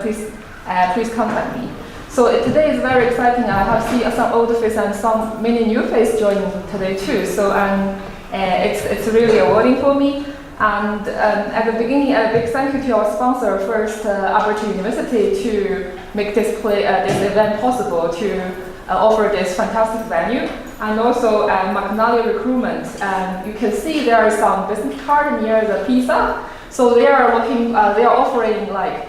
please contact me. So today is very exciting. I have seen some old faces and many new faces joining today too. So it's really rewarding for me. And at the beginning, a big thank you to our sponsor, first Alberta University, to make this event possible, to offer this fantastic venue, and also McNally Recruitment. You can see there are some business card near the pizza. So they are offering like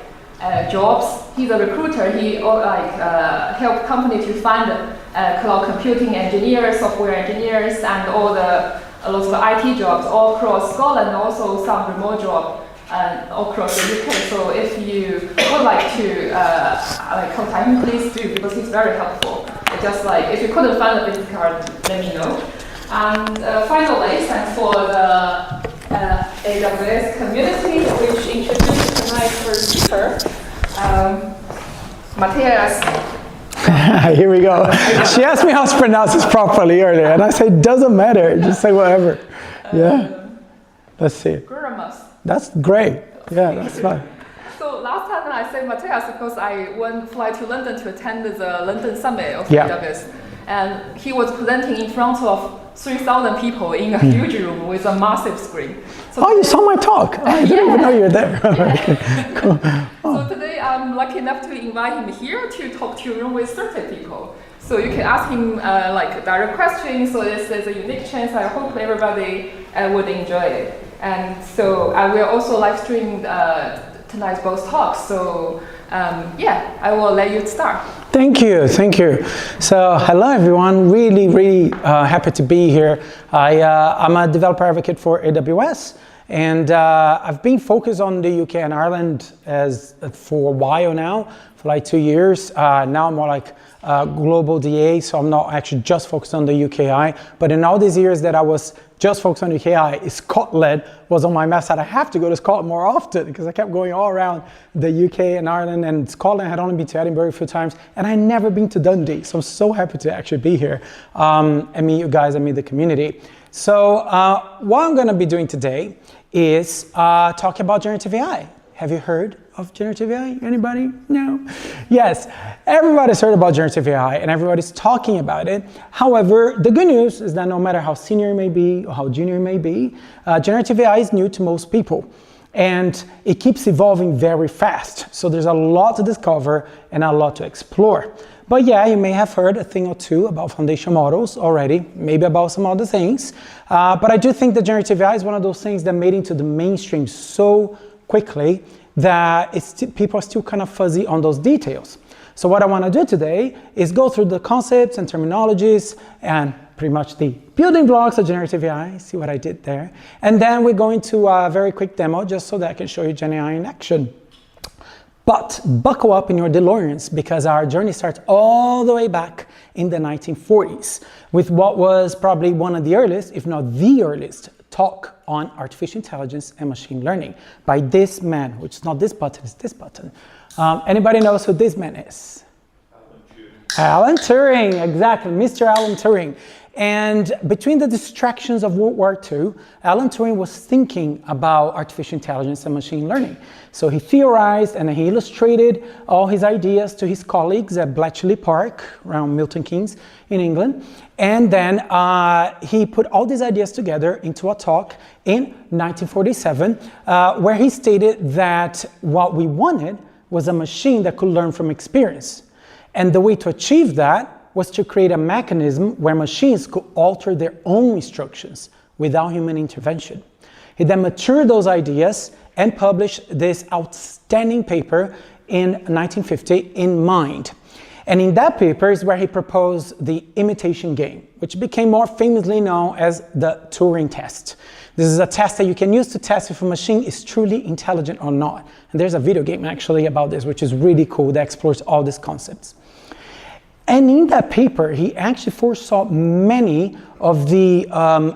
jobs. He's a recruiter. He help company to find cloud computing engineers, software engineers, and lots of IT jobs all across Scotland, and also some remote job all across the UK. So if you would like to contact him, please do, because he's very helpful. Just if you couldn't find a business card, let me know. And finally, thanks for the AWS community, which introduced tonight's first speaker, Matheus. Here we go. She asked me how to pronounce this properly earlier, and I said, it doesn't matter, just say whatever. Yeah? Let's see. Guimaraes. That's great. Yeah, that's fine. So last time I said Matheus because I fly to London to attend the London Summit of AWS. And he was presenting in front of 3,000 people in a huge room with a massive screen. So you saw my talk? I didn't even know you were there. Okay, cool. So today I'm lucky enough to invite him here to talk to a room with 30 people. So you can ask him direct questions. So this is a unique chance. I hope everybody would enjoy it. And so I will also live stream tonight's both talks. So I will let you start. Thank you. So hello everyone, really happy to be here. I'm a developer advocate for AWS, and I've been focused on the UK and Ireland for a while now, for like 2 years. Now I'm more like global DA, so I'm not actually just focused on the UKI, but in all these years that I was just focused on UKI, Scotland was on my map. I have to go to Scotland more often because I kept going all around the UK and Ireland, and Scotland. I had only been to Edinburgh a few times, and I never been to Dundee. So I'm so happy to actually be here and meet you guys and meet the community. So what I'm going to be doing today is talking about generative AI. Have you heard of generative AI? Anybody? No? Yes, everybody's heard about generative AI and everybody's talking about it. However, the good news is that no matter how senior you may be or how junior you may be, generative AI is new to most people. And it keeps evolving very fast. So there's a lot to discover and a lot to explore. But yeah, you may have heard a thing or two about foundation models already, maybe about some other things. But I do think that generative AI is one of those things that made into the mainstream so quickly that people are still kind of fuzzy on those details. So what I want to do today is go through the concepts and terminologies and pretty much the building blocks of generative AI. See what I did there? And then we're going to a very quick demo just so that I can show you Gen AI in action. But buckle up in your DeLoreans, because our journey starts all the way back in the 1940s with what was probably one of the earliest, if not the earliest, talk on artificial intelligence and machine learning by this man, which is not this button, it's this button. Anybody knows who this man is? Alan Turing, exactly, Mr. Alan Turing. And between the distractions of World War II, Alan Turing was thinking about artificial intelligence and machine learning. So he theorized and he illustrated all his ideas to his colleagues at Bletchley Park, around Milton Keynes in England. And then he put all these ideas together into a talk in 1947, where he stated that what we wanted was a machine that could learn from experience. And the way to achieve that was to create a mechanism where machines could alter their own instructions without human intervention. He then matured those ideas and published this outstanding paper in 1950 in Mind. And in that paper is where he proposed the imitation game, which became more famously known as the Turing test. This is a test that you can use to test if a machine is truly intelligent or not. And there's a video game actually about this, which is really cool, that explores all these concepts. And in that paper, he actually foresaw many of the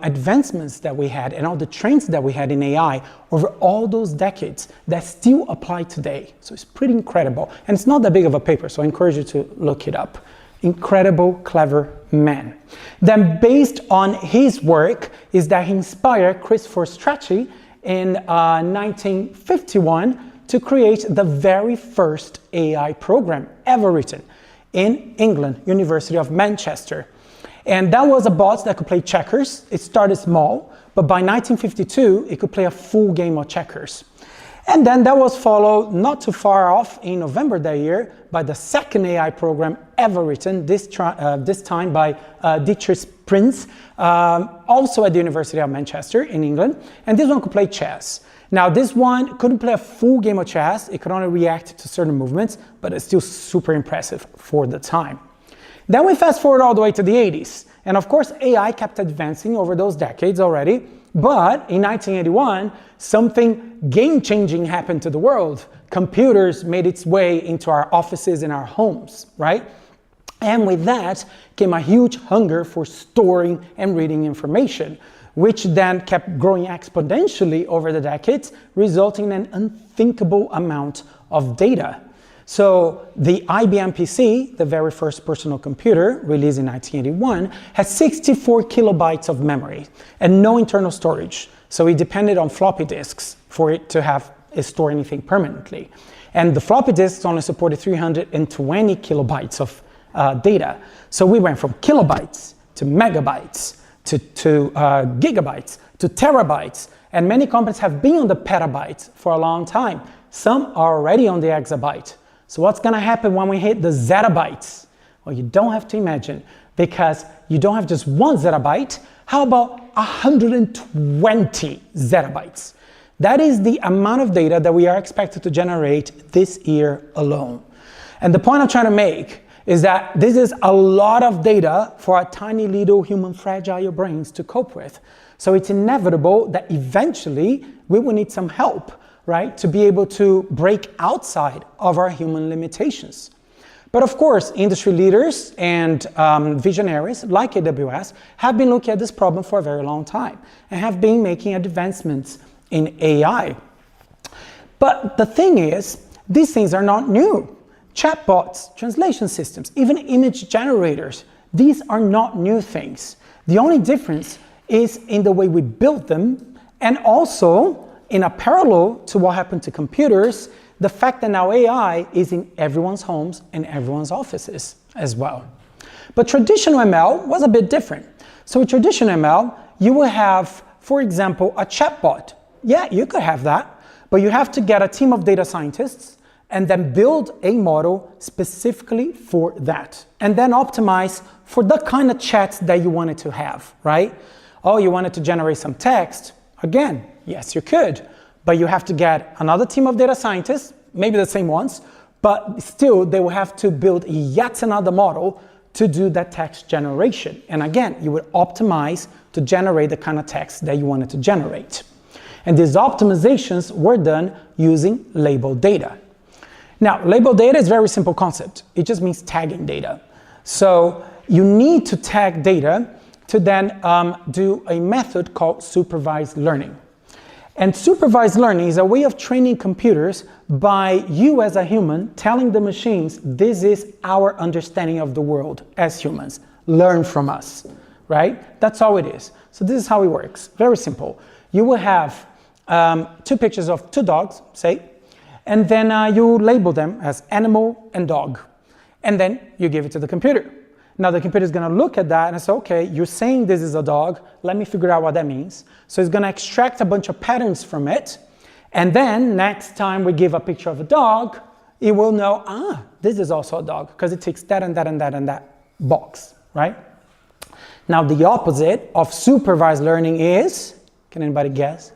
advancements that we had and all the trends that we had in AI over all those decades that still apply today. So it's pretty incredible. And it's not that big of a paper, so I encourage you to look it up. Incredible, clever man. Then based on his work is that he inspired Christopher Strachey in 1951 to create the very first AI program ever written in England, University of Manchester. And that was a bot that could play checkers. It started small, but by 1952, it could play a full game of checkers. And then that was followed not too far off in November that year by the second AI program ever written, this time by Dietrich Prinz, also at the University of Manchester in England. And this one could play chess. Now this one couldn't play a full game of chess, it could only react to certain movements, but it's still super impressive for the time. Then we fast forward all the way to the 80s, and of course AI kept advancing over those decades already, but in 1981, something game-changing happened to the world. Computers made its way into our offices and our homes, right? And with that came a huge hunger for storing and reading information, which then kept growing exponentially over the decades, resulting in an unthinkable amount of data. So the IBM PC, the very first personal computer released in 1981, had 64 kilobytes of memory and no internal storage. So it depended on floppy disks for it to store anything permanently. And the floppy disks only supported 320 kilobytes of data. So we went from kilobytes to megabytes to gigabytes to terabytes. And many companies have been on the petabytes for a long time. Some are already on the exabyte. So what's going to happen when we hit the zettabytes? Well, you don't have to imagine, because you don't have just one zettabyte. How about 120 zettabytes? That is the amount of data that we are expected to generate this year alone. And the point I'm trying to make is that this is a lot of data for our tiny little human fragile brains to cope with. So it's inevitable that eventually we will need some help, right, to be able to break outside of our human limitations. But of course, industry leaders and visionaries like AWS have been looking at this problem for a very long time and have been making advancements in AI. But the thing is, these things are not new. Chatbots, translation systems, even image generators, these are not new things. The only difference is in the way we build them, and also in a parallel to what happened to computers, the fact that now AI is in everyone's homes and everyone's offices as well. But traditional ML was a bit different. So with traditional ML, you will have, for example, a chatbot. Yeah, you could have that, but you have to get a team of data scientists and then build a model specifically for that. And then optimize for the kind of chats that you wanted to have, right? Oh, you wanted to generate some text? Again, yes, you could, but you have to get another team of data scientists, maybe the same ones, but still they will have to build yet another model to do that text generation. And again, you would optimize to generate the kind of text that you wanted to generate. And these optimizations were done using labeled data. Now, labeled data is a very simple concept. It just means tagging data. So you need to tag data to then do a method called supervised learning. And supervised learning is a way of training computers by you as a human telling the machines, this is our understanding of the world as humans. Learn from us, right? That's all it is. So this is how it works. Very simple. You will have two pictures of two dogs, say, and then you label them as animal and dog. And then you give it to the computer. Now the computer is going to look at that and say, okay, you're saying this is a dog, let me figure out what that means. So it's going to extract a bunch of patterns from it, and then next time we give a picture of a dog, it will know, this is also a dog, because it ticks that and that and that and that box, right? Now the opposite of supervised learning is, can anybody guess?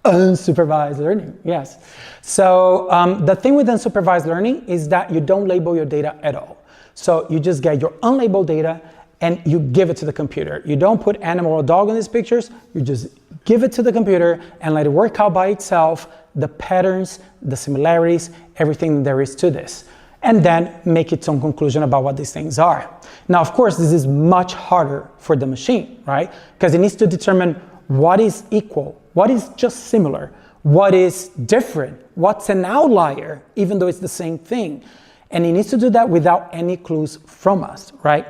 Unsupervised learning, yes. So the thing with unsupervised learning is that you don't label your data at all. So you just get your unlabeled data and you give it to the computer. You don't put animal or dog in these pictures, you just give it to the computer and let it work out by itself, the patterns, the similarities, everything there is to this. And then make its own conclusion about what these things are. Now, of course, this is much harder for the machine, right? Because it needs to determine what is equal, what is just similar, what is different, what's an outlier, even though it's the same thing. And it needs to do that without any clues from us, right?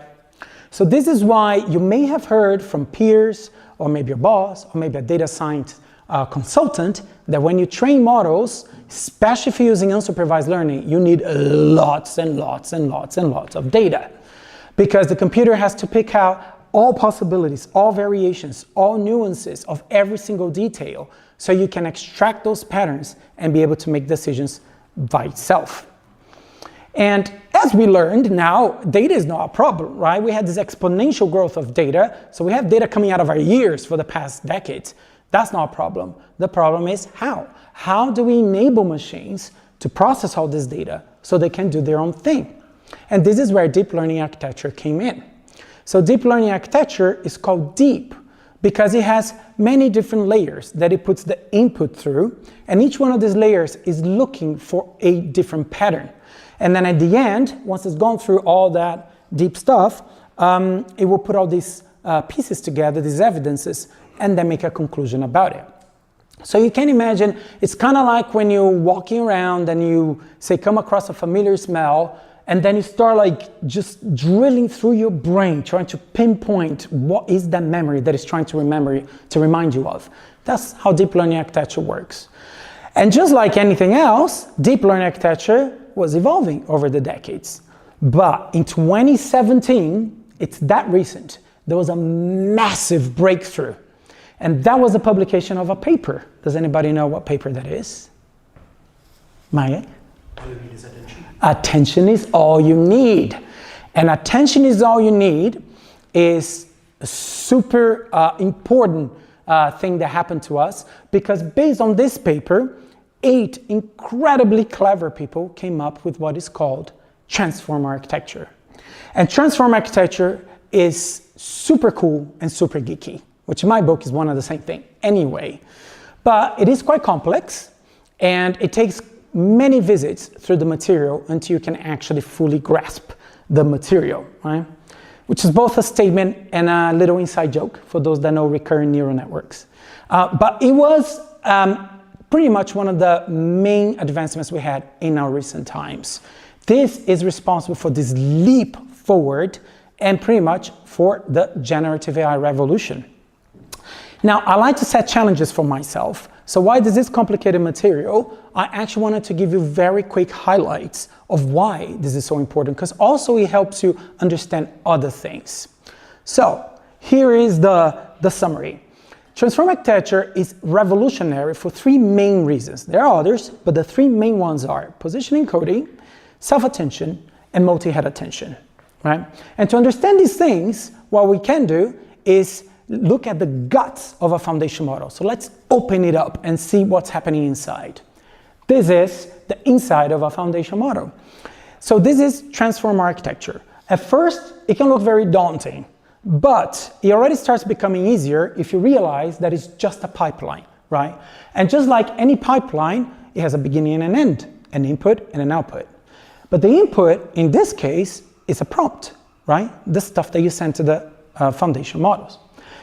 So this is why you may have heard from peers, or maybe your boss, or maybe a data scientist consultant that when you train models, especially if you're using unsupervised learning, you need lots and lots and lots and lots of data. Because the computer has to pick out all possibilities, all variations, all nuances of every single detail, so you can extract those patterns and be able to make decisions by itself. And as we learned, now data is not a problem, right? We had this exponential growth of data, so we have data coming out of our ears for the past decades. That's not a problem. The problem is how? How do we enable machines to process all this data so they can do their own thing? And this is where deep learning architecture came in. So deep learning architecture is called deep because it has many different layers that it puts the input through, and each one of these layers is looking for a different pattern. And then at the end, once it's gone through all that deep stuff, it will put all these pieces together, these evidences, and then make a conclusion about it. So you can imagine, it's kind of like when you're walking around and you, say, come across a familiar smell, and then you start like just drilling through your brain, trying to pinpoint what is that memory that is trying to remind you of. That's how deep learning architecture works. And just like anything else, deep learning architecture was evolving over the decades. But in 2017, it's that recent, there was a massive breakthrough. And that was the publication of a paper. Does anybody know what paper that is? Maya? All you need is attention. Attention is all you need. And attention is all you need is a super important thing that happened to us, because based on this paper, 8 incredibly clever people came up with what is called transform architecture. And transform architecture is super cool and super geeky, which in my book is one of the same thing anyway. But it is quite complex, and it takes many visits through the material until you can actually fully grasp the material, right? Which is both a statement and a little inside joke for those that know recurrent neural networks. But it was pretty much one of the main advancements we had in our recent times. This is responsible for this leap forward and pretty much for the generative AI revolution. Now, I like to set challenges for myself. So why does this complicated material? I actually wanted to give you very quick highlights of why this is so important, because also it helps you understand other things. So here is the summary. Transform architecture is revolutionary for 3 main reasons. There are others, but the 3 main ones are position encoding, self-attention, and multi-head attention, right? And to understand these things, what we can do is look at the guts of a foundation model. So let's open it up and see what's happening inside. This is the inside of a foundation model. So this is transform architecture. At first, it can look very daunting, but it already starts becoming easier if you realize that it's just a pipeline, right? And just like any pipeline, it has a beginning and an end, an input and an output. But the input, in this case, is a prompt, right? The stuff that you send to the foundation models.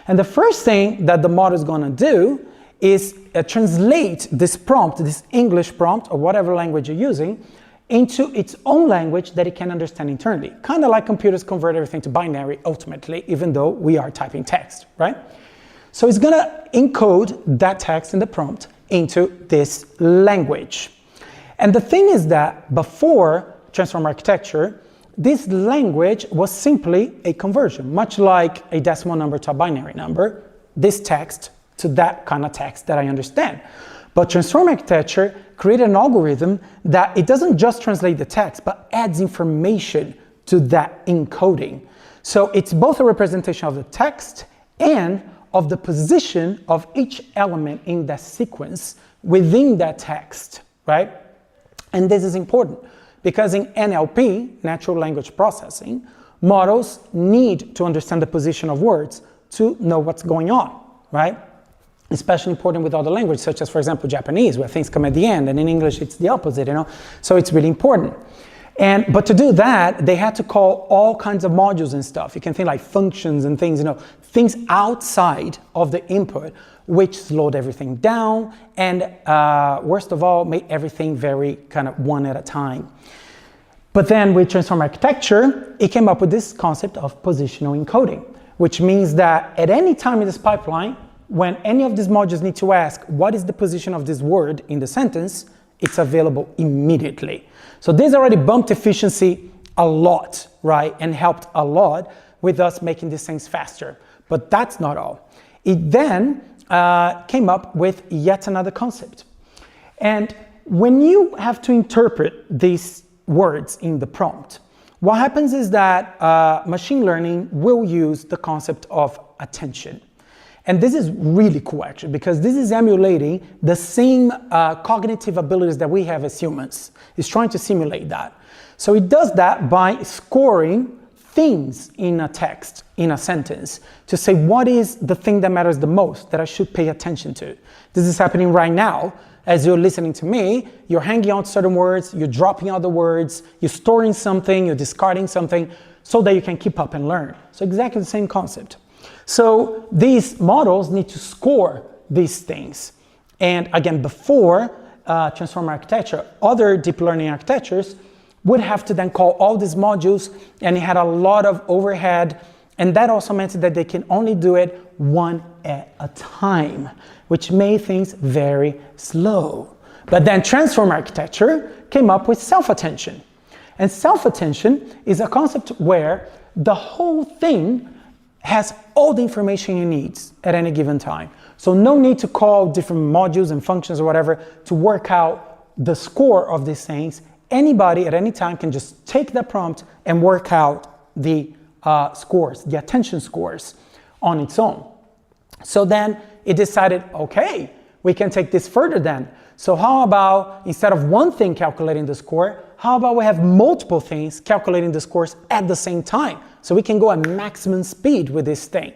And the first thing that the model is going to do is translate this prompt, this English prompt, or whatever language you're using, into its own language that it can understand internally. Kind of like computers convert everything to binary, ultimately, even though we are typing text, right? So it's going to encode that text in the prompt into this language. And the thing is that before transform architecture, this language was simply a conversion, much like a decimal number to a binary number, this text to that kind of text that I understand. But transform architecture created an algorithm that it doesn't just translate the text, but adds information to that encoding. So it's both a representation of the text and of the position of each element in that sequence within that text, right? And this is important, because in NLP, natural language processing, models need to understand the position of words to know what's going on, right? Especially important with other languages, such as, for example, Japanese, where things come at the end, and in English it's the opposite, you know? So it's really important. But to do that, they had to call all kinds of modules and stuff. You can think like functions and things, you know, things outside of the input, which slowed everything down, and worst of all, made everything very kind of one at a time. But then with transform architecture, it came up with this concept of positional encoding, which means that at any time in this pipeline, when any of these modules need to ask, what is the position of this word in the sentence, it's available immediately. So this already bumped efficiency a lot, right? And helped a lot with us making these things faster. But that's not all. It then came up with yet another concept. And when you have to interpret these words in the prompt, what happens is that machine learning will use the concept of attention. And this is really cool actually, because this is emulating the same cognitive abilities that we have as humans. It's trying to simulate that. So it does that by scoring things in a text, in a sentence, to say what is the thing that matters the most that I should pay attention to. This is happening right now. As you're listening to me, you're hanging out certain words, you're dropping other words, you're storing something, you're discarding something, so that you can keep up and learn. So exactly the same concept. So these models need to score these things. And again, before transformer architecture, other deep learning architectures would have to then call all these modules, and it had a lot of overhead, and that also meant that they can only do it one at a time, which made things very slow. But then transform architecture came up with self-attention. And self-attention is a concept where the whole thing has all the information you need at any given time. So no need to call different modules and functions or whatever to work out the score of these things. Anybody at any time can just take the prompt and work out the scores, the attention scores on its own. So then it decided, okay, we can take this further then. So how about instead of one thing calculating the score, how about we have multiple things calculating the scores at the same time? So we can go at maximum speed with this thing.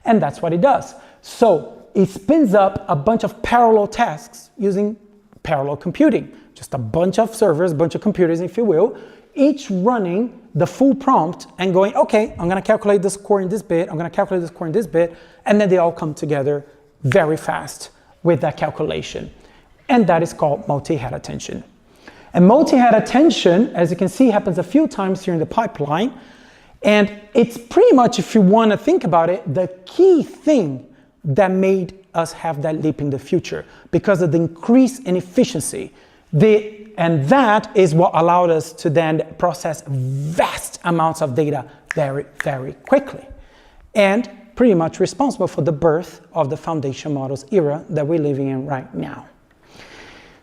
And that's what it does. So it spins up a bunch of parallel tasks using parallel computing. Just a bunch of servers, a bunch of computers, if you will, each running the full prompt and going, okay, I'm going to calculate the score in this bit, I'm going to calculate the score in this bit, and then they all come together very fast with that calculation. And that is called multi-head attention. And multi-head attention, as you can see, happens a few times here in the pipeline. And it's pretty much, if you want to think about it, the key thing that made us have that leap in the future because of the increase in efficiency. And that is what allowed us to then process vast amounts of data very, very quickly. And pretty much responsible for the birth of the foundation models era that we're living in right now.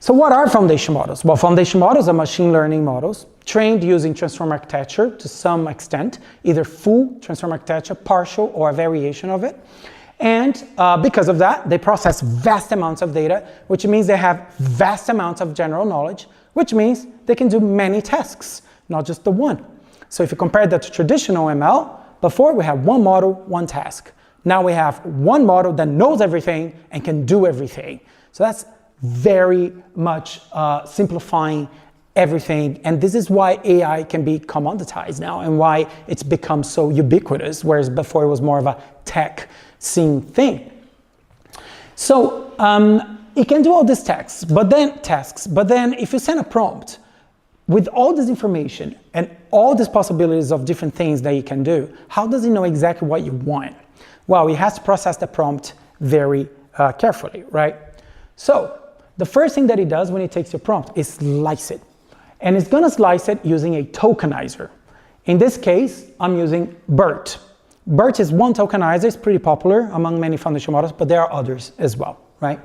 So what are foundation models? Well, foundation models are machine learning models trained using transformer architecture to some extent, either full transformer architecture, partial, or a variation of it. And because of that, they process vast amounts of data, which means they have vast amounts of general knowledge, which means they can do many tasks, not just the one. So if you compare that to traditional ML, before we had one model, one task. Now we have one model that knows everything and can do everything. So that's very much simplifying everything. And this is why AI can be commoditized now and why it's become so ubiquitous, whereas before it was more of a tech scene thing. So it can do all these tasks, but then if you send a prompt with all this information and all these possibilities of different things that you can do, how does it know exactly what you want? Well, it has to process the prompt very carefully, right? So the first thing that it does when it takes your prompt is slice it. And it's going to slice it using a tokenizer. In this case, I'm using BERT. BERT is one tokenizer. It's pretty popular among many foundation models, but there are others as well, right?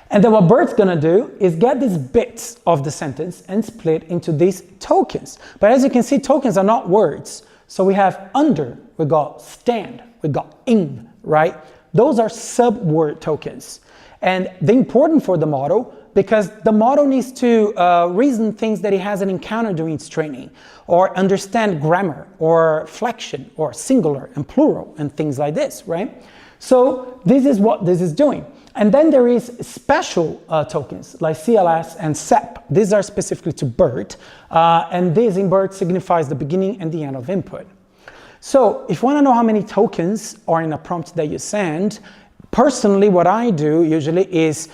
And then what BERT's going to do is get these bits of the sentence and split into these tokens. But as you can see, tokens are not words. So we have under, we got stand, we got in, right? Those are sub-word tokens. And they're important for the model because the model needs to reason things that it hasn't encountered during its training, or understand grammar, or flexion, or singular and plural, and things like this, right? So this is what this is doing. And then there is special tokens like CLS and SEP. These are specifically to BERT, and this in BERT signifies the beginning and the end of input. So if you want to know how many tokens are in a prompt that you send, personally what I do usually is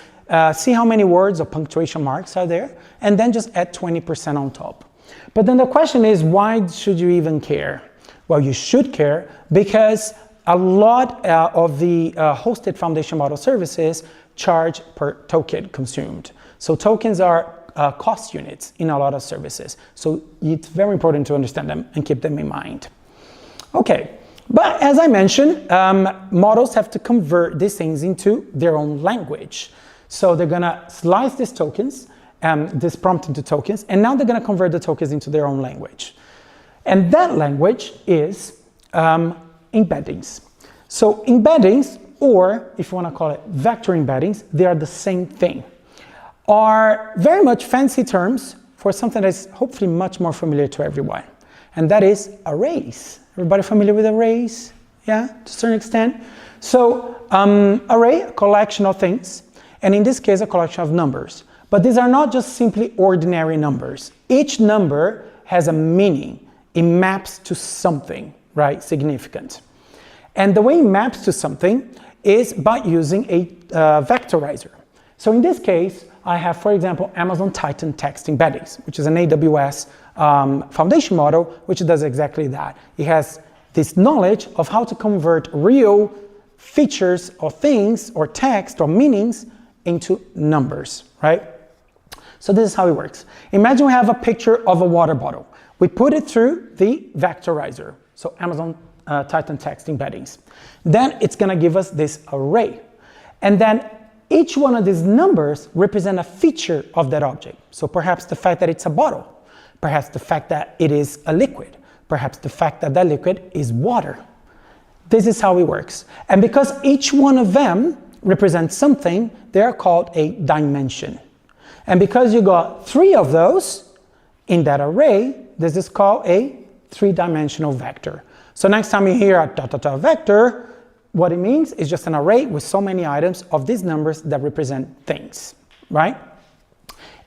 see how many words or punctuation marks are there, and then just add 20% on top. But then the question is, why should you even care? Well, you should care because a lot of the hosted foundation model services charge per token consumed. So tokens are cost units in a lot of services. So it's very important to understand them and keep them in mind. Okay, but as I mentioned, models have to convert these things into their own language. So they're gonna slice these tokens, this prompt into tokens, and now they're gonna convert the tokens into their own language. And that language is embeddings. So embeddings, or if you want to call it vector embeddings, they are the same thing, are very much fancy terms for something that's hopefully much more familiar to everyone, and that is arrays. Everybody familiar with arrays? Yeah, to a certain extent. So array, a collection of things, and in this case a collection of numbers. But these are not just simply ordinary numbers. Each number has a meaning. It maps to something, right, significant. And the way it maps to something is by using a vectorizer. So in this case, I have, for example, Amazon Titan Text Embeddings, which is an AWS foundation model, which does exactly that. It has this knowledge of how to convert real features or things or text or meanings into numbers, right? So this is how it works. Imagine we have a picture of a water bottle. We put it through the vectorizer, so Amazon Titan Text Embeddings. Then it's going to give us this array. And then each one of these numbers represent a feature of that object. So perhaps the fact that it's a bottle, perhaps the fact that it is a liquid, perhaps the fact that that liquid is water. This is how it works. And because each one of them represents something, they are called a dimension. And because you got 3 of those in that array, this is called a 3-dimensional vector. So next time you hear a vector, what it means is just an array with so many items of these numbers that represent things, right?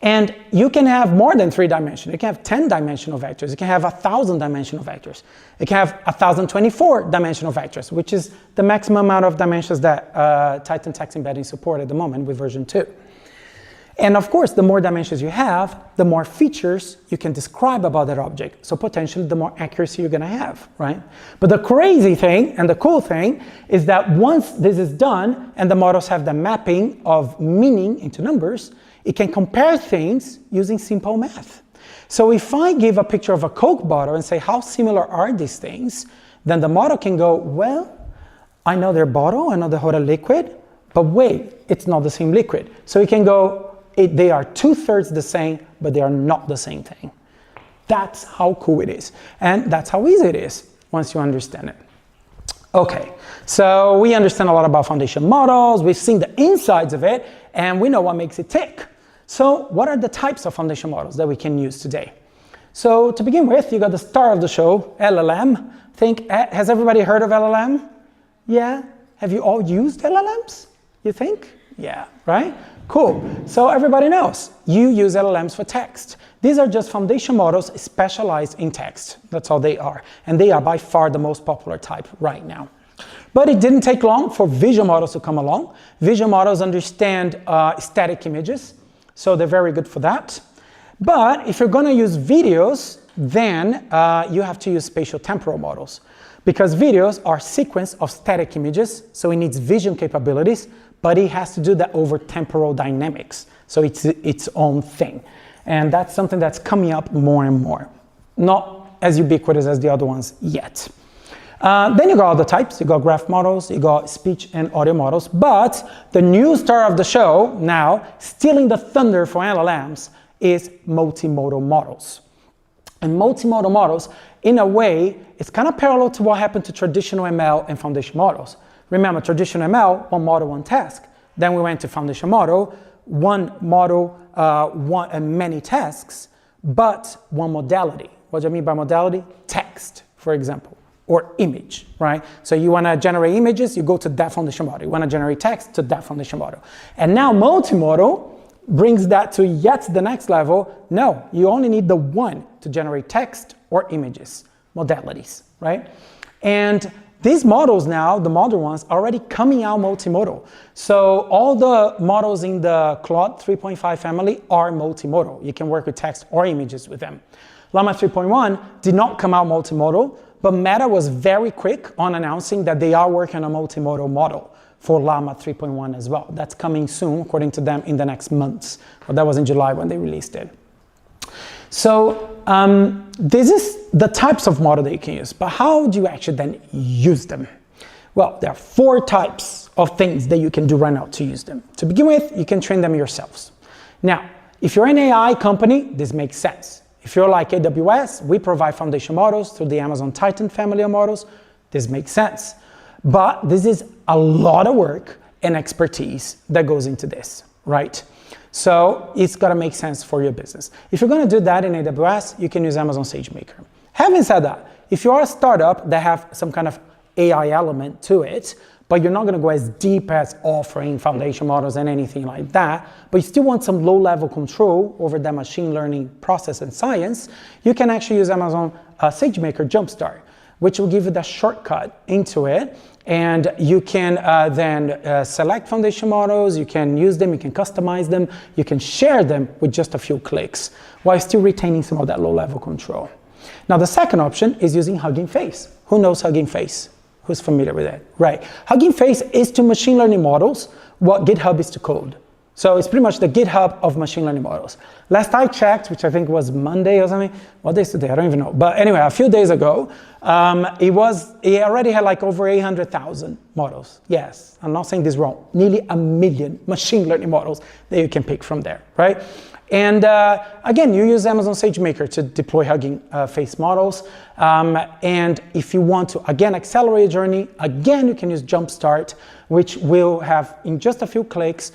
And you can have more than 3 dimensions. You can have 10-dimensional vectors. You can have 1,000-dimensional vectors. You can have 1,024-dimensional vectors, which is the maximum amount of dimensions that Titan Text Embedding support at the moment with version 2. And of course, the more dimensions you have, the more features you can describe about that object. So potentially, the more accuracy you're going to have, right? But the crazy thing and the cool thing is that once this is done and the models have the mapping of meaning into numbers, it can compare things using simple math. So if I give a picture of a Coke bottle and say, how similar are these things? Then the model can go, well, I know their bottle, I know they hold a liquid, but wait, it's not the same liquid. So it can go, they are 2/3 the same, but they are not the same thing. That's how cool it is. And that's how easy it is once you understand it. Okay, so we understand a lot about foundation models, we've seen the insides of it, and we know what makes it tick. So what are the types of foundation models that we can use today? So to begin with, you got the star of the show, LLM. Has everybody heard of LLM? Yeah? Have you all used LLMs, you think? Yeah, right? Cool. So everybody knows you use LLMs for text. These are just foundation models specialized in text. That's all they are. And they are by far the most popular type right now. But it didn't take long for visual models to come along. Visual models understand static images, so they're very good for that. But if you're going to use videos, then you have to use spatial temporal models. Because videos are a sequence of static images, so it needs vision capabilities, but it has to do that over temporal dynamics. So it's its own thing. And that's something that's coming up more and more. Not as ubiquitous as the other ones yet. Then you got other types. You got graph models, you got speech and audio models. But the new star of the show now, stealing the thunder for LLMs, is multimodal models. And multimodal models, in a way, it's kind of parallel to what happened to traditional ML and foundation models. Remember, traditional ML, one model, one task. Then we went to foundation model, one model, many tasks, but one modality. What do I mean by modality? Text, for example, or image, right? So you want to generate images, you go to that foundation model. You want to generate text to that foundation model. And now multimodal brings that to yet the next level. No, you only need the one to generate text or images, modalities, right? And these models now, the modern ones, are already coming out multimodal. So all the models in the Claude 3.5 family are multimodal. You can work with text or images with them. Llama 3.1 did not come out multimodal, but Meta was very quick on announcing that they are working on a multimodal model for Llama 3.1 as well. That's coming soon, according to them, in the next months. But that was in July when they released it. So this is the types of model that you can use, but how do you actually then use them? Well, there are 4 types of things that you can do right now to use them. To begin with, you can train them yourselves. Now, if you're an AI company, this makes sense. If you're like AWS, we provide foundation models through the Amazon Titan family of models. This makes sense. But this is a lot of work and expertise that goes into this, right? So it's got to make sense for your business. If you're going to do that in AWS, you can use Amazon SageMaker. Having said that, if you are a startup that have some kind of AI element to it, but you're not going to go as deep as offering foundation models and anything like that, but you still want some low-level control over that machine learning process and science, you can actually use Amazon SageMaker Jumpstart, which will give you that shortcut into it. And you can then select foundation models, you can use them, you can customize them, you can share them with just a few clicks, while still retaining some of that low-level control. Now, the second option is using Hugging Face. Who knows Hugging Face? Who's familiar with it? Right. Hugging Face is to machine learning models what GitHub is to code. So it's pretty much the GitHub of machine learning models. Last I checked, which I think was Monday or something, what day is today? I don't even know. But anyway, a few days ago, it already had like over 800,000 models. Yes, I'm not saying this wrong. Nearly 1 million machine learning models that you can pick from there, right? And again, you use Amazon SageMaker to deploy Hugging Face models. And if you want to, again, accelerate your journey, again, you can use Jumpstart, which will have, in just a few clicks,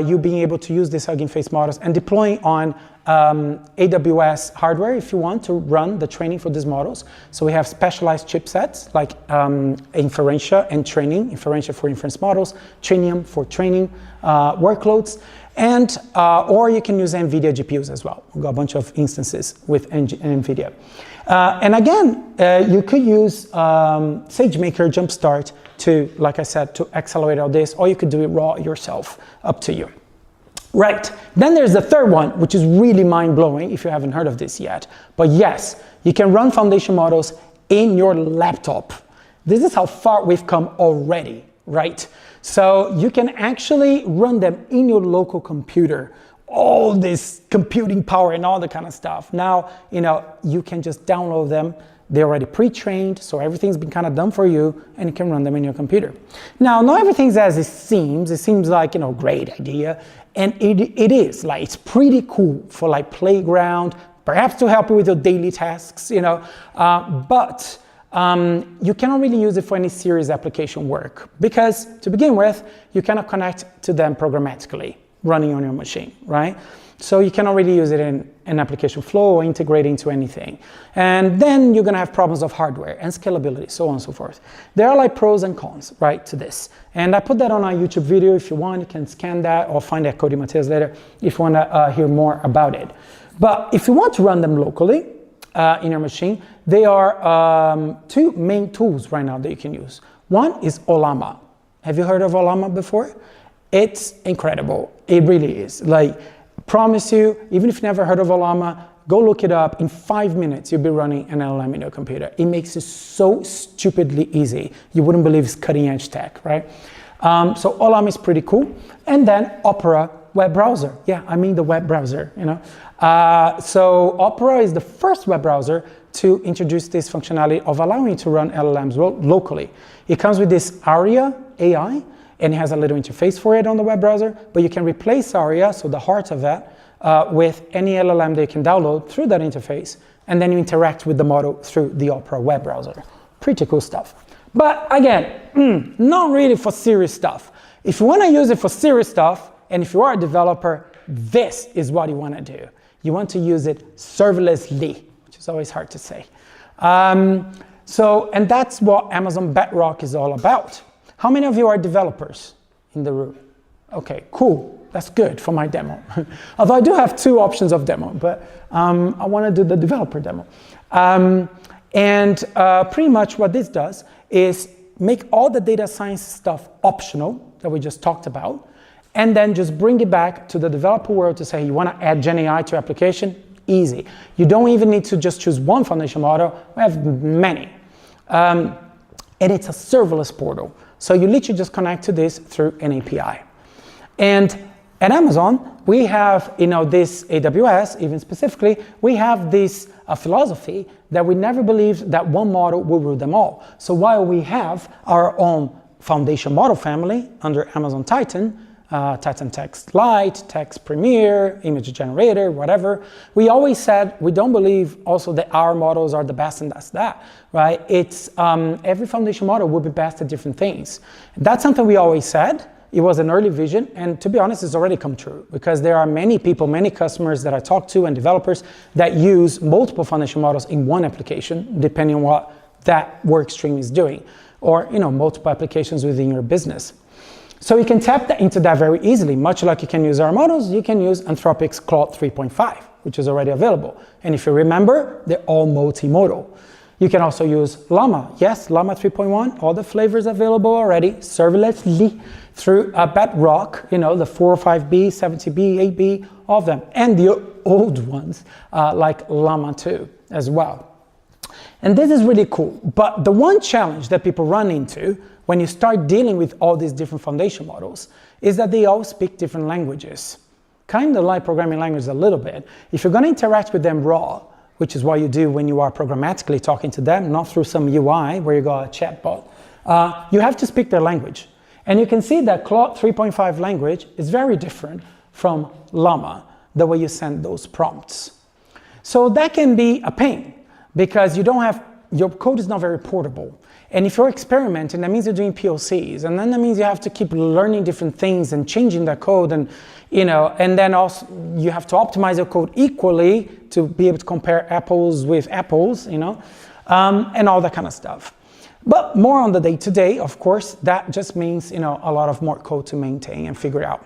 you being able to use these Hugging Face models and deploying on AWS hardware if you want to run the training for these models. So we have specialized chipsets like Inferentia and Training, Inferentia for inference models, Trainium for training workloads, and or you can use NVIDIA GPUs as well. We've got a bunch of instances with NVIDIA. And again, you could use SageMaker Jumpstart to, like I said, to accelerate all this, or you could do it raw yourself, up to you. Right, then there's the third one, which is really mind-blowing if you haven't heard of this yet. But yes, you can run foundation models in your laptop. This is how far we've come already, right? So you can actually run them in your local computer. All this computing power and all that kind of stuff. Now, you can just download them. They're already pre-trained, so everything's been kind of done for you, and you can run them in your computer. Now, not everything's as it seems. It seems like, great idea, and it is. Like, it's pretty cool for like playground, perhaps to help you with your daily tasks, but you cannot really use it for any serious application work because, to begin with, you cannot connect to them programmatically running on your machine, right? So you cannot really use it in an application flow or integrate into anything. And then you're gonna have problems of hardware and scalability, so on and so forth. There are like pros and cons, right, to this. And I put that on our YouTube video. If you want, you can scan that or find that code in Matheus later if you wanna hear more about it. But if you want to run them locally in your machine, there are 2 main tools right now that you can use. One is Ollama. Have you heard of Ollama before? It's incredible. It really is. Like, promise you, even if you've never heard of Ollama, go look it up. In 5 minutes, you'll be running an LLM in your computer. It makes it so stupidly easy. You wouldn't believe it's cutting edge tech, right? So Ollama is pretty cool. And then Opera web browser. Yeah, I mean the web browser, So Opera is the first web browser to introduce this functionality of allowing you to run LLMs locally. It comes with this Aria AI, and it has a little interface for it on the web browser, but you can replace Aria, so the heart of that, with any LLM that you can download through that interface, and then you interact with the model through the Opera web browser. Pretty cool stuff. But again, not really for serious stuff. If you want to use it for serious stuff, and if you are a developer, this is what you want to do. You want to use it serverlessly, which is always hard to say. And that's what Amazon Bedrock is all about. How many of you are developers in the room? Okay, cool. That's good for my demo. Although I do have 2 options of demo, but I want to do the developer demo. Pretty much what this does is make all the data science stuff optional that we just talked about, and then just bring it back to the developer world to say, you want to add Gen AI to your application? Easy. You don't even need to just choose one foundation model. We have many. And it's a serverless portal. So you literally just connect to this through an API. And at Amazon, we have, this AWS, even specifically, we have this philosophy that we never believed that one model will rule them all. So while we have our own foundation model family under Amazon Titan, Titan Text Lite, Text Premier, Image Generator, whatever, we always said we don't believe also that our models are the best and that's that, right? It's every foundation model will be best at different things. That's something we always said. It was an early vision, and to be honest, it's already come true because there are many people, many customers that I talk to and developers that use multiple foundation models in one application, depending on what that work stream is doing, or multiple applications within your business. So you can tap into that very easily. Much like you can use our models, you can use Anthropic's Claude 3.5, which is already available. And if you remember, they're all multimodal. You can also use Llama. Yes, Llama 3.1, all the flavors available already, serverlessly through Bedrock, the 405B, 70B, 8B, all of them. And the old ones, like Llama 2 as well. And this is really cool. But the one challenge that people run into when you start dealing with all these different foundation models is that they all speak different languages. Kind of like programming languages a little bit. If you're going to interact with them raw, which is what you do when you are programmatically talking to them, not through some UI where you got a chatbot, you have to speak their language. And you can see that Claude 3.5 language is very different from Llama, the way you send those prompts. So that can be a pain because your code is not very portable. And if you're experimenting, that means you're doing POCs, and then that means you have to keep learning different things and changing that code, and then also you have to optimize your code equally to be able to compare apples with apples, and all that kind of stuff. But more on the day-to-day, of course, that just means a lot of more code to maintain and figure out,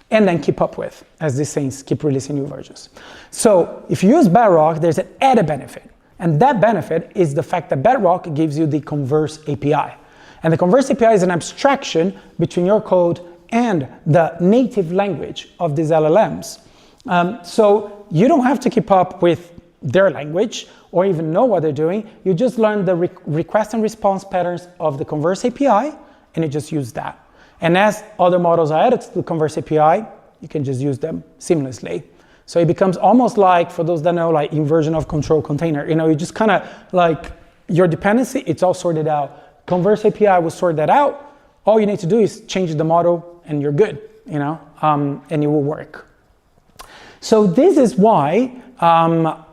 and then keep up with as these things keep releasing new versions. So if you use Bedrock, there's an added benefit. And that benefit is the fact that Bedrock gives you the Converse API. And the Converse API is an abstraction between your code and the native language of these LLMs. So you don't have to keep up with their language or even know what they're doing. You just learn the request and response patterns of the Converse API, and you just use that. And as other models are added to the Converse API, you can just use them seamlessly. So it becomes almost like, for those that know, like inversion of control container. You just kind of like your dependency, it's all sorted out. Converse API will sort that out. All you need to do is change the model and you're good, and it will work. So this is why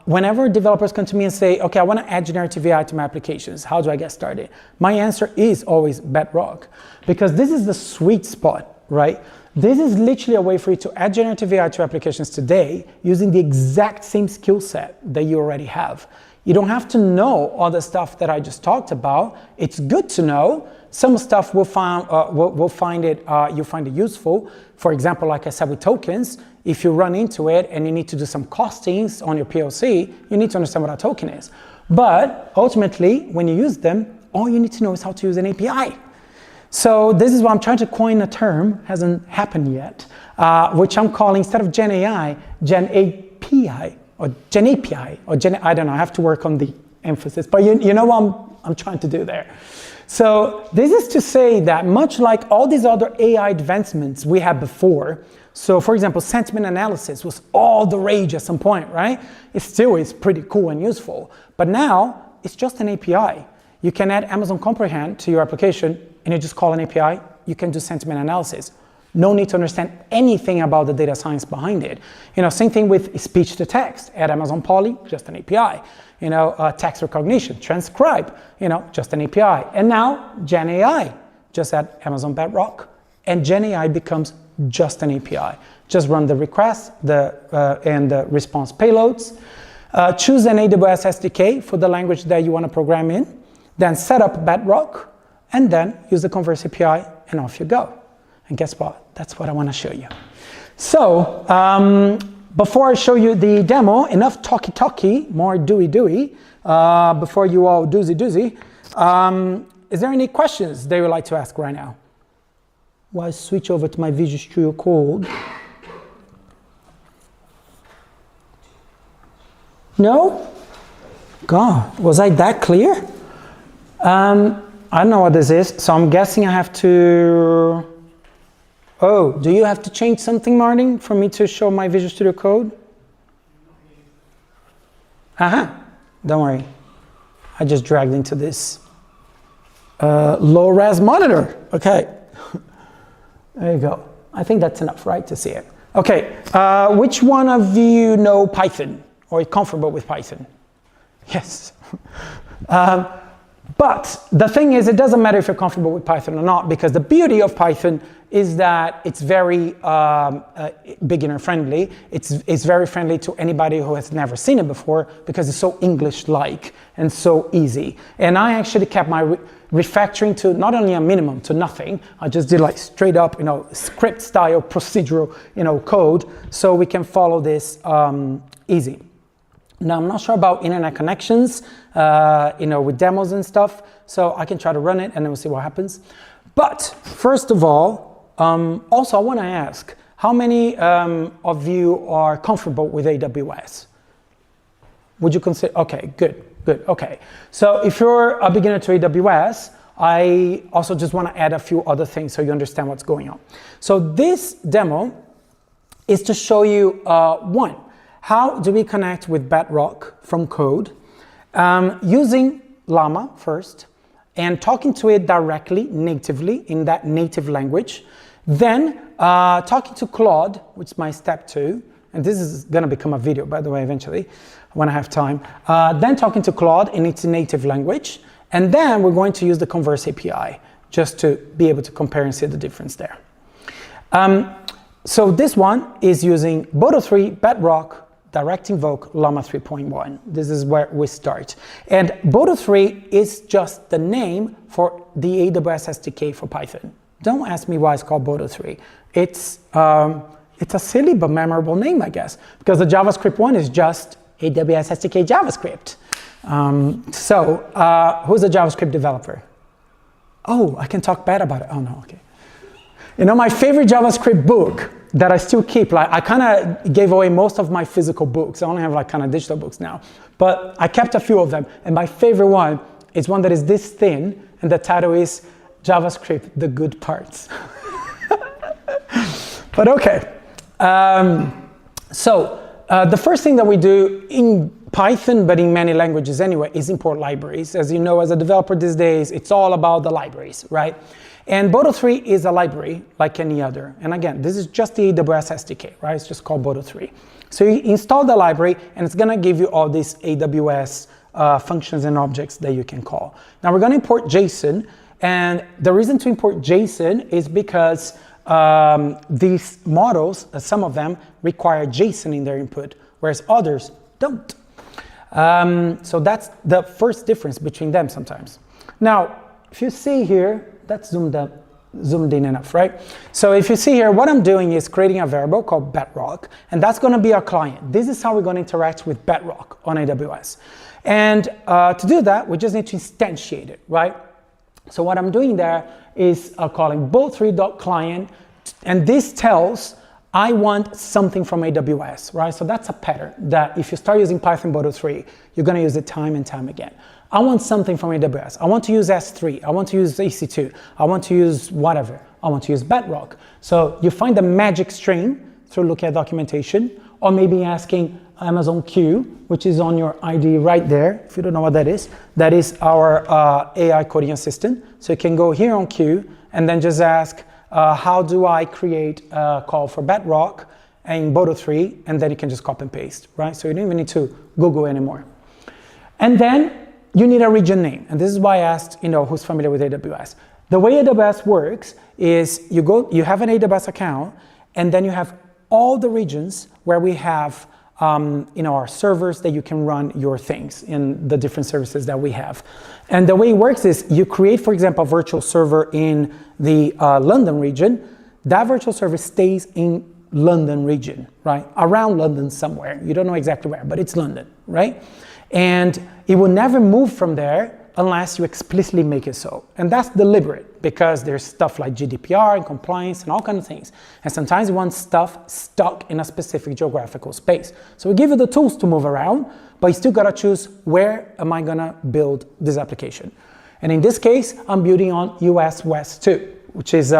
whenever developers come to me and say, okay, I want to add generative AI to my applications, how do I get started? My answer is always Bedrock, because this is the sweet spot, right? This is literally a way for you to add generative AI to applications today using the exact same skill set that you already have. You don't have to know all the stuff that I just talked about. It's good to know. Some stuff you'll find it useful. For example, like I said with tokens, if you run into it and you need to do some costings on your POC, you need to understand what a token is. But ultimately, when you use them, all you need to know is how to use an API. So this is why I'm trying to coin a term, hasn't happened yet, which I'm calling, instead of Gen AI, Gen API, or Gen API, or Gen, I don't know, I have to work on the emphasis, but you know what I'm trying to do there. So this is to say that much like all these other AI advancements we had before, so for example, sentiment analysis was all the rage at some point, right? It still is pretty cool and useful, but now it's just an API. You can add Amazon Comprehend to your application and you just call an API, you can do sentiment analysis. No need to understand anything about the data science behind it. Same thing with speech to text. Add Amazon Poly, just an API. Text recognition, transcribe, just an API. And now Gen AI, just add Amazon Bedrock, and Gen AI becomes just an API. Just run the request and the response payloads. Choose an AWS SDK for the language that you want to program in. Then set up Bedrock, and then use the Converse API, and off you go. And guess what? That's what I want to show you. So, before I show you the demo, enough talky, more doey, before you all doozy. Is there any questions they would like to ask right now? While I switch over to my Visual Studio Code. No? God, was I that clear? I don't know what this is, so I'm guessing I have to... Oh, do you have to change something, Martin, for me to show my Visual Studio Code? Don't worry. I just dragged into this low-res monitor. Okay. There you go. I think that's enough, right, to see it. Okay, which one of you know Python or is comfortable with Python? Yes. But the thing is, it doesn't matter if you're comfortable with Python or not, because the beauty of Python is that it's very beginner friendly. It's very friendly to anybody who has never seen it before, because it's so English-like and so easy. And I actually kept my refactoring to not only a minimum, to nothing. I just did like straight up, script style procedural, code, so we can follow this easy. Now, I'm not sure about internet connections, with demos and stuff, so I can try to run it and then we'll see what happens. But first of all, also I want to ask, how many of you are comfortable with AWS? Would you consider? Okay, good, okay. So if you're a beginner to AWS, I also just want to add a few other things so you understand what's going on. So this demo is to show you, one, how do we connect with Bedrock from code, using Llama first, and talking to it directly, natively, in that native language. Then talking to Claude, which is my step 2, and this is going to become a video, by the way, eventually, when I have time. Then talking to Claude in its native language, and then we're going to use the Converse API, just to be able to compare and see the difference there. So this one is using Boto 3, Bedrock, Direct Invoke, Llama 3.1. This is where we start. And Boto 3 is just the name for the AWS SDK for Python. Don't ask me why it's called Boto 3. It's a silly but memorable name, I guess, because the JavaScript one is just AWS SDK JavaScript. Who's a JavaScript developer? Oh, I can talk bad about it. Oh, no, okay. My favorite JavaScript book that I still keep, like I kind of gave away most of my physical books. I only have like kind of digital books now, but I kept a few of them. And my favorite one is one that is this thin, and the title is JavaScript, The Good Parts. But okay. The first thing that we do in Python, but in many languages anyway, is import libraries. As you know, as a developer these days, it's all about the libraries, right? And Boto 3 is a library like any other. And again, this is just the AWS SDK, right? It's just called Boto 3. So you install the library, and it's going to give you all these AWS functions and objects that you can call. Now we're going to import JSON. And the reason to import JSON is because these models, some of them, require JSON in their input, whereas others don't. So that's the first difference between them sometimes. Now, if you see here, that's zoomed in enough, right? So if you see here, what I'm doing is creating a variable called Bedrock, and that's going to be our client. This is how we're going to interact with Bedrock on AWS. And to do that, we just need to instantiate it, right? So what I'm doing there is calling boto3.client, and this tells I want something from AWS, right? So that's a pattern that if you start using Python Boto 3, you're going to use it time and time again. I want something from AWS. I want to use S3. I want to use EC2. I want to use whatever. I want to use Bedrock. So you find the magic string through looking at documentation, or maybe asking Amazon Q, which is on your ID right there. If you don't know what that is our AI coding assistant. So you can go here on Q and then just ask, how do I create a call for Bedrock in Boto 3, and then you can just copy and paste, right? So you don't even need to Google anymore. And then you need a region name, and this is why I asked, who's familiar with AWS. The way AWS works is you have an AWS account, and then you have all the regions where we have our servers that you can run your things in the different services that we have. And the way it works is you create, for example, a virtual server in the London region. That virtual server stays in London region, right? Around London somewhere. You don't know exactly where, but it's London, right? And it will never move from there unless you explicitly make it so. And that's deliberate, because there's stuff like GDPR and compliance and all kinds of things. And sometimes you want stuff stuck in a specific geographical space. So we give you the tools to move around, but you still gotta choose, where am I gonna build this application? And in this case, I'm building on US West 2, which is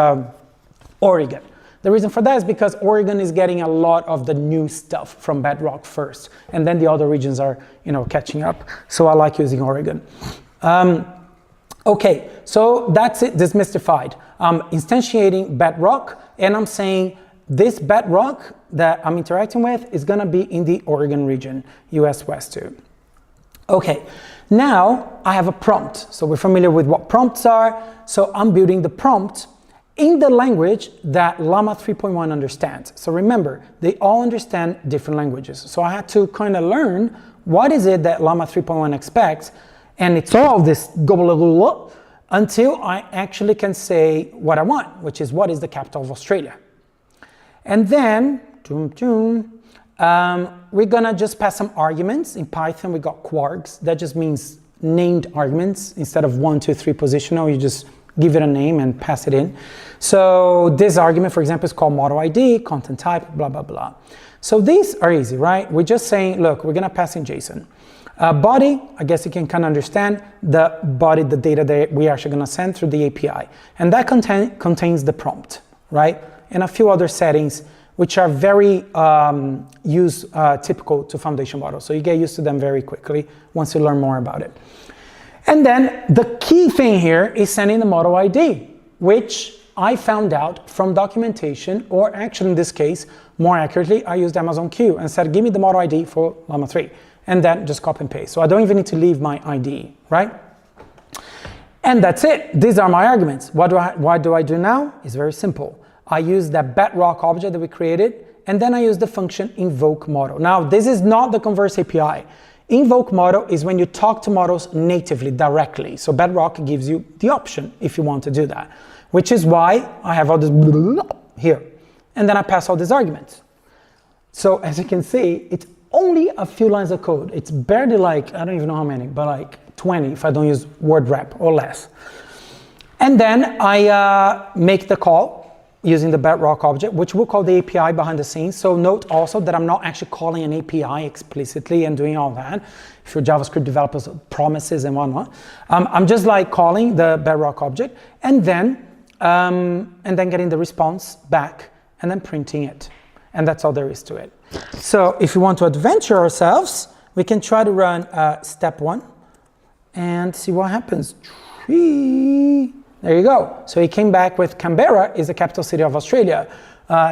Oregon. The reason for that is because Oregon is getting a lot of the new stuff from Bedrock first, and then the other regions are, catching up. So I like using Oregon. Okay, so that's it, demystified. I'm instantiating Bedrock, and I'm saying this Bedrock that I'm interacting with is gonna be in the Oregon region, US West 2. Okay, now I have a prompt. So we're familiar with what prompts are. So I'm building the prompt in the language that Llama 3.1 understands. So remember, they all understand different languages. So I had to kind of learn what is it that Llama 3.1 expects, and it's all this gobble until I actually can say what I want, which is what is the capital of Australia. And then, we're gonna just pass some arguments. In Python, we got quarks. That just means named arguments. Instead of 1, 2, 3 positional, you just give it a name and pass it in. So this argument, for example, is called model ID, content type, blah, blah, blah. So these are easy, right? We're just saying, look, we're gonna pass in JSON. Body, I guess you can kind of understand the body, the data that we're actually gonna send through the API. And that contains the prompt, right? And a few other settings which are very typical to foundation models. So you get used to them very quickly once you learn more about it. And then the key thing here is sending the model ID, which I found out from documentation, or actually in this case, more accurately, I used Amazon Q and said, give me the model ID for Llama 3, and then just copy and paste. So I don't even need to leave my ID, right? And that's it. These are my arguments. What do I do now? It's very simple. I use that Bedrock object that we created, and then I use the function invoke model. Now, this is not the Converse API. Invoke model is when you talk to models natively, directly. So Bedrock gives you the option if you want to do that, which is why I have all this here. And then I pass all these arguments. So as you can see, it's only a few lines of code. It's barely like, I don't even know how many, but like 20 if I don't use word wrap or less. And then I make the call using the Bedrock object, which we'll call the API behind the scenes. So note also that I'm not actually calling an API explicitly and doing all that. If you're JavaScript developers, promises and whatnot. I'm just like calling the Bedrock object and then getting the response back and then printing it. And that's all there is to it. So if you want to adventure ourselves, we can try to run step 1 and see what happens. There you go. So he came back with Canberra is the capital city of Australia.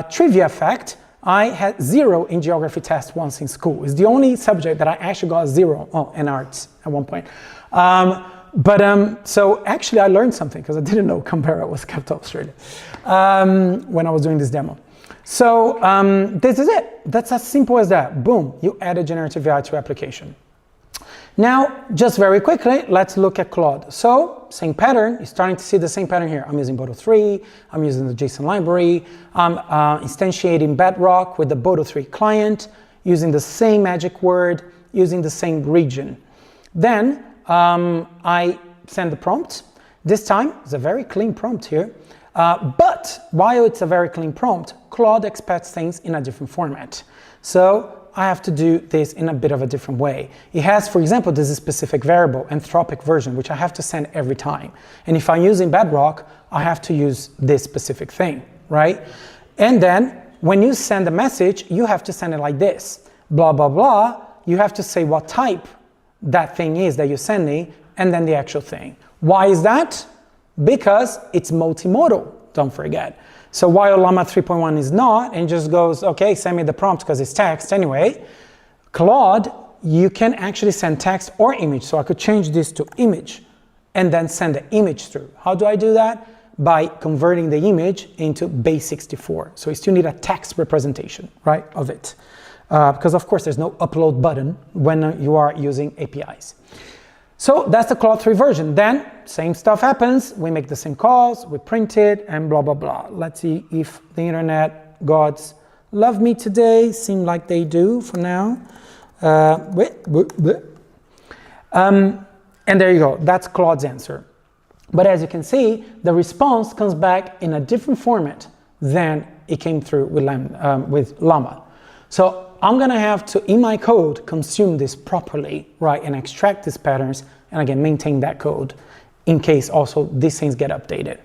Trivia fact, I had 0 in geography test once in school. It's the only subject that I actually got 0 in arts at one point. So actually I learned something because I didn't know Canberra was the capital of Australia when I was doing this demo. So this is it. That's as simple as that. Boom, you add a generative AI to your application. Now, just very quickly, let's look at Claude. So, same pattern, you're starting to see the same pattern here. I'm using Boto 3, I'm using the JSON library, I'm instantiating Bedrock with the Boto 3 client, using the same magic word, using the same region. Then, I send the prompt. This time, it's a very clean prompt here. But while it's a very clean prompt, Claude expects things in a different format. So, I have to do this in a bit of a different way. It has, for example, this specific variable, anthropic version, which I have to send every time. And if I'm using Bedrock, I have to use this specific thing, right? And then when you send a message, you have to send it like this. Blah, blah, blah. You have to say what type that thing is that you're sending, and then the actual thing. Why is that? Because it's multimodal, don't forget. So while Llama 3.1 is not, and just goes, okay, send me the prompt because it's text anyway, Claude, you can actually send text or image. So I could change this to image and then send the image through. How do I do that? By converting the image into base 64. So you still need a text representation, right, of it. Because of course there's no upload button when you are using APIs. So that's the Claude 3 version. Then same stuff happens. We make the same calls, we print it, and blah, blah, blah. Let's see if the internet gods love me today. Seem like they do for now. And there you go. That's Claude's answer. But as you can see, the response comes back in a different format than it came through with Llama. So I'm gonna have to, in my code, consume this properly, right, and extract these patterns, and again, maintain that code in case also these things get updated.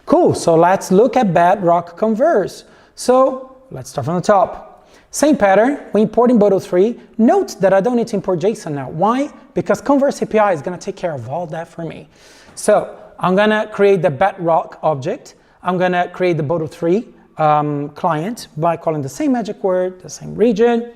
Cool, so let's look at Bedrock Converse. So let's start from the top. Same pattern, we importing Boto3. Note that I don't need to import JSON now. Why? Because Converse API is gonna take care of all that for me. So I'm gonna create the Bedrock object. I'm gonna create the Boto3 client by calling the same magic word, the same region.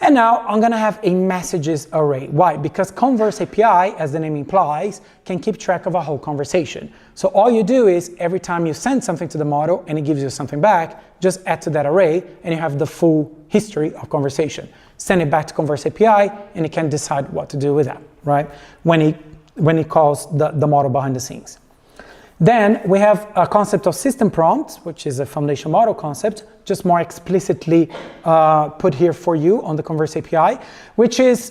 And now I'm gonna have a messages array. Why? Because Converse API, as the name implies, can keep track of a whole conversation. So all you do is every time you send something to the model and it gives you something back, just add to that array and you have the full history of conversation. Send it back to Converse API and it can decide what to do with that, right? When it calls the model behind the scenes. Then we have a concept of system prompts, which is a foundation model concept, just more explicitly put here for you on the Converse API, which is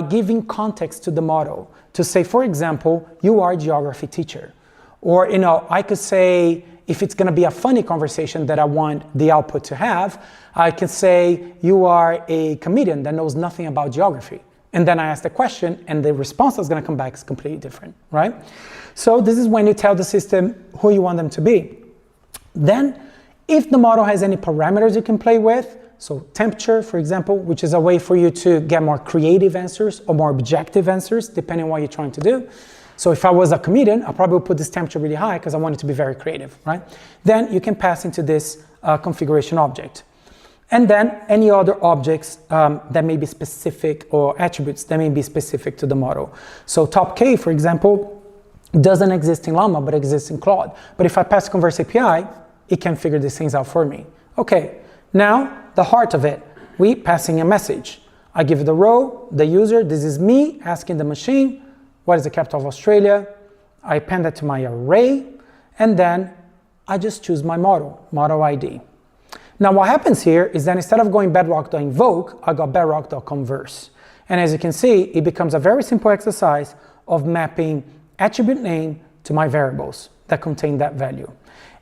giving context to the model. To say, for example, you are a geography teacher. Or, I could say, if it's gonna be a funny conversation that I want the output to have, I can say, you are a comedian that knows nothing about geography. And then I ask the question and the response that's gonna come back is completely different, right? So this is when you tell the system who you want them to be. Then, if the model has any parameters you can play with, so temperature, for example, which is a way for you to get more creative answers or more objective answers, depending on what you're trying to do. So if I was a comedian, I probably would put this temperature really high because I want it to be very creative, right? Then you can pass into this configuration object. And then any other objects that may be specific or attributes that may be specific to the model. So top K, for example, doesn't exist in Llama, but exists in Claude. But if I pass Converse API, it can figure these things out for me. Okay, now the heart of it, we passing a message. I give the row, the user, this is me asking the machine, what is the capital of Australia? I append that to my array, and then I just choose my model ID. Now what happens here is that instead of going bedrock.invoke, I got bedrock.converse. And as you can see, it becomes a very simple exercise of mapping attribute name to my variables that contain that value.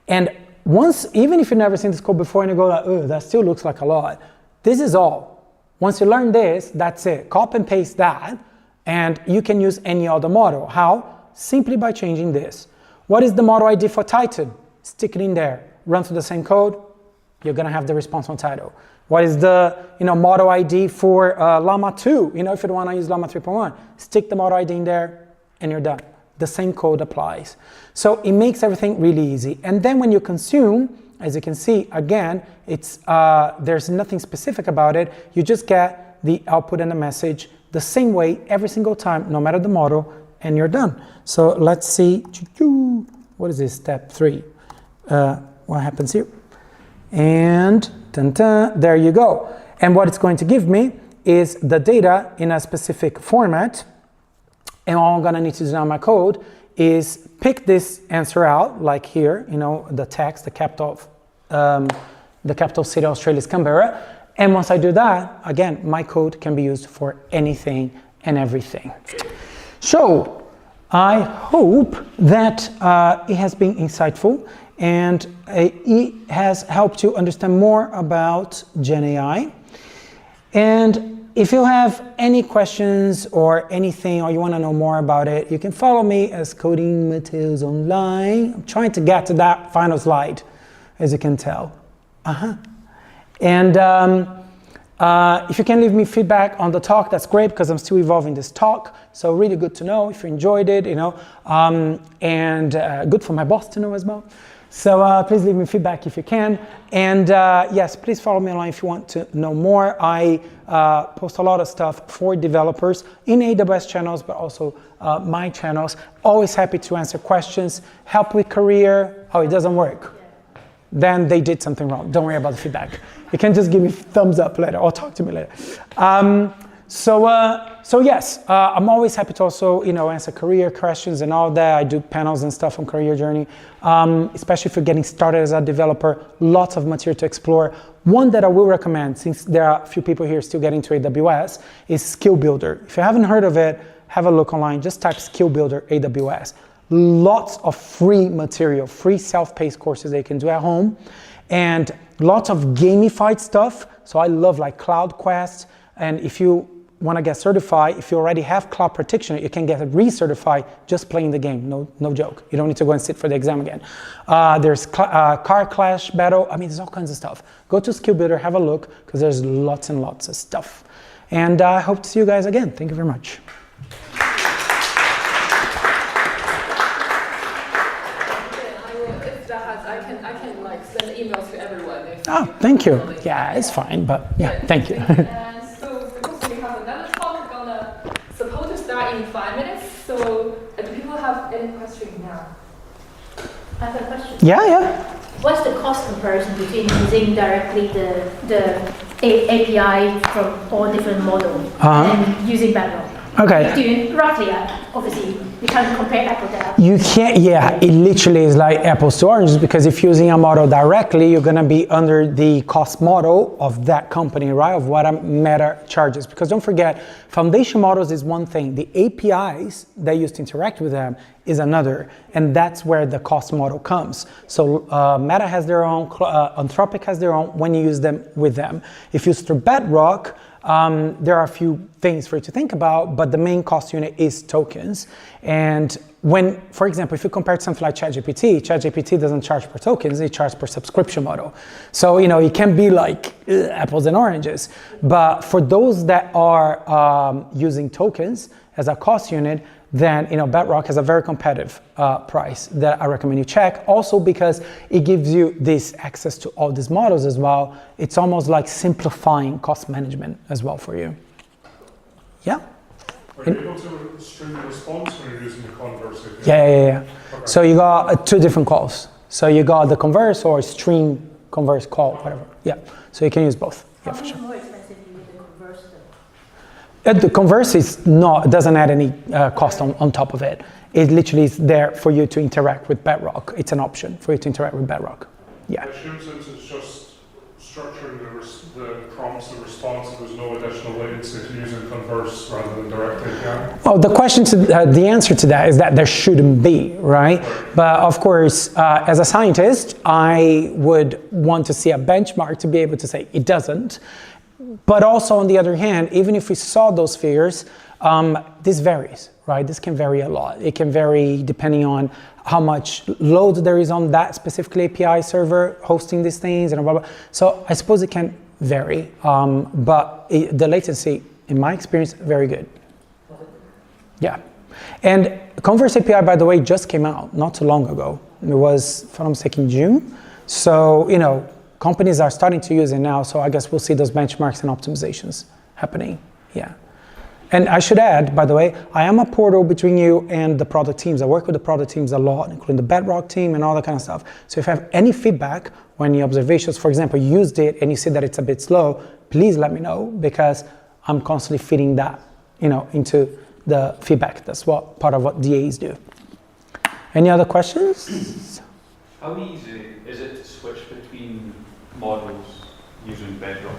And once, even if you've never seen this code before and you go like, oh, that still looks like a lot, this is all. Once you learn this, that's it. Copy and paste that, and you can use any other model. How? Simply by changing this. What is the model ID for Titan? Stick it in there. Run through the same code, you're gonna have the response on title. What is the model ID for Llama 2? If you wanna use Llama 3.1, stick the model ID in there and you're done. The same code applies. So it makes everything really easy. And then when you consume, as you can see, again, it's there's nothing specific about it. You just get the output and the message the same way every single time, no matter the model, and you're done. So let's see, what is this, step 3? What happens here? And dun, dun, there you go. And what it's going to give me is the data in a specific format. And all I'm gonna need to do now in my code is pick this answer out, like here, the text, the capital city of Australia is Canberra. And once I do that, again, my code can be used for anything and everything. So I hope that it has been insightful and it has helped you understand more about GenAI. And if you have any questions or anything, or you want to know more about it, you can follow me as Coding Matheus Online. I'm trying to get to that final slide, as you can tell. And if you can leave me feedback on the talk, that's great, because I'm still evolving this talk. So really good to know if you enjoyed it, and good for my boss to know as well. So please leave me feedback if you can. And yes, please follow me online if you want to know more. I post a lot of stuff for developers in AWS channels, but also my channels. Always happy to answer questions, help with career. Oh, it doesn't work. Then they did something wrong. Don't worry about the feedback. You can just give me thumbs up later or talk to me later. So yes, I'm always happy to also, answer career questions and all that. I do panels and stuff on career journey, especially if you're getting started as a developer. Lots of material to explore. One that I will recommend, since there are a few people here still getting to AWS, is Skill Builder. If you haven't heard of it, have a look online. Just type Skill Builder AWS. Lots of free material, free self-paced courses they can do at home, and lots of gamified stuff. So I love like Cloud Quest. And if you want to get certified, if you already have cloud practitioner, you can get recertified just playing the game. No joke. You don't need to go and sit for the exam again. There's car clash battle. I mean, there's all kinds of stuff. Go to Skill Builder, have a look, because there's lots and lots of stuff. And I hope to see you guys again. Thank you very much. I can like send emails to everyone. Oh, thank you. Yeah, it's fine, but yeah, thank you. And so because we have another talk, we're gonna supposed to start in 5 minutes. So do people have any questions now? I have a question. Yeah. What's the cost comparison between using directly the API from all different models and using Bedrock? Okay. Do you, roughly, obviously, you can't compare apple to apple. You can't, yeah, it literally is like apples to oranges, because if you're using a model directly, you're gonna be under the cost model of that company, right? Of what a Meta charges. Because don't forget, foundation models is one thing. The APIs that you use to interact with them is another. And that's where the cost model comes. So Meta has their own, Anthropic has their own when you use them with them. If you use through Bedrock, there are a few things for you to think about, but the main cost unit is tokens. And when, for example, if you compare to something like ChatGPT doesn't charge per tokens, it charges per subscription model. So, you know, it can be like apples and oranges. But for those that are using tokens as a cost unit, then, you know, Bedrock has a very competitive price that I recommend you check. Also because it gives you this access to all these models as well. It's almost like simplifying cost management as well for you. Yeah? Are you able to stream the response when you're using the Converse API? Yeah. Okay. So you got two different calls. So you got the Converse or stream Converse call, whatever. Yeah, so you can use both. Yeah, for sure. How much more expensive with the Converse? The Converse is not, doesn't add any cost on top of it. It literally is there for you to interact with Bedrock. It's an option for you to interact with Bedrock. Yeah. I assume since it's just structuring the prompts and response, there's no additional latency to using Converse rather than direct API? Well, the answer to that is that there shouldn't be, right? But of course, as a scientist, I would want to see a benchmark to be able to say it doesn't. But also, on the other hand, even if we saw those figures, this varies, right? This can vary a lot. It can vary depending on how much load there is on that specific API server hosting these things and blah, blah. So I suppose it can vary, but the latency, in my experience, very good. Yeah. And Converse API, by the way, just came out not too long ago. It was, if I'm not mistaken, June. So, you know, companies are starting to use it now, so I guess we'll see those benchmarks and optimizations happening. Yeah. And I should add, by the way, I am a portal between you and the product teams. I work with the product teams a lot, including the Bedrock team and all that kind of stuff. So if you have any feedback or any observations, for example, you used it and you see that it's a bit slow, please let me know, because I'm constantly feeding that, you know, into the feedback. That's what part of what DAs do. Any other questions? How easy is it to switch between models using Bedrock?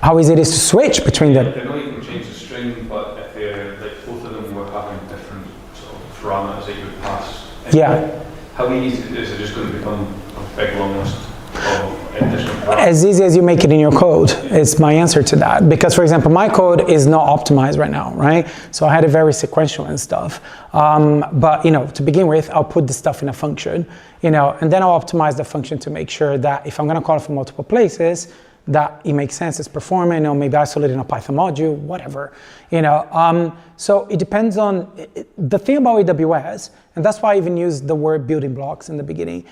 How easy it is to switch between them? I know you can change the string, but if like both of them were having different sort of parameters that you would pass, Yeah. how easy is it just going to become a big long list of additional parameters? As easy as you make it in your code is my answer to that. Because, for example, my code is not optimized right now, right? So I had it very sequential and stuff. But, you know, to begin with, I'll put the stuff in a function, you know, and then I'll optimize the function to make sure that if I'm going to call it from multiple places, that it makes sense, it's performing, or maybe isolate in a Python module, whatever, you know. So it depends on, the thing about AWS, and that's why I even used the word building blocks in the beginning.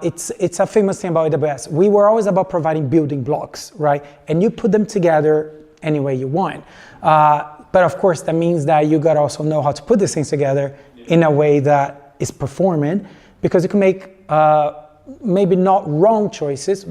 It's a famous thing about AWS. We were always about providing building blocks, right? And you put them together any way you want. But of course, that means that you gotta also know how to put these things together in a way that is performing, because you can make maybe not wrong choices,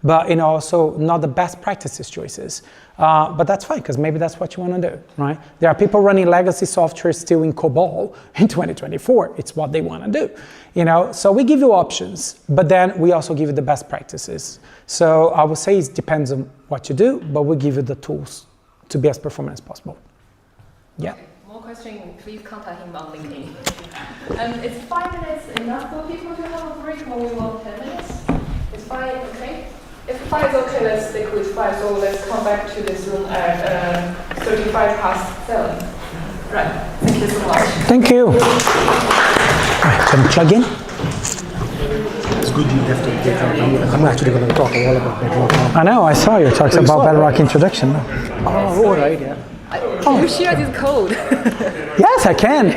but you know, also not the best practices choices. But that's fine, because maybe that's what you want to do, right? There are people running legacy software still in COBOL in 2024. It's what they want to do, you know? So we give you options, but then we also give you the best practices. So I would say it depends on what you do, but we give you the tools to be as performant as possible. Yeah. Okay. More question, please contact him on LinkedIn. Is 5 minutes enough for people to have a break, or we want 10 minutes? Is 5 okay? If 5 is okay, let's stick with 5. So let's come back to this room at 35 past 7. Right. Thank you so much. Thank you. Right, can I plug in? It's good you have to get out. I'm actually going to talk all about Bedrock now. I know, I saw you talked you about saw it, Bedrock right? introduction. Oh, all right, yeah. Can you share this code? Yes, I can.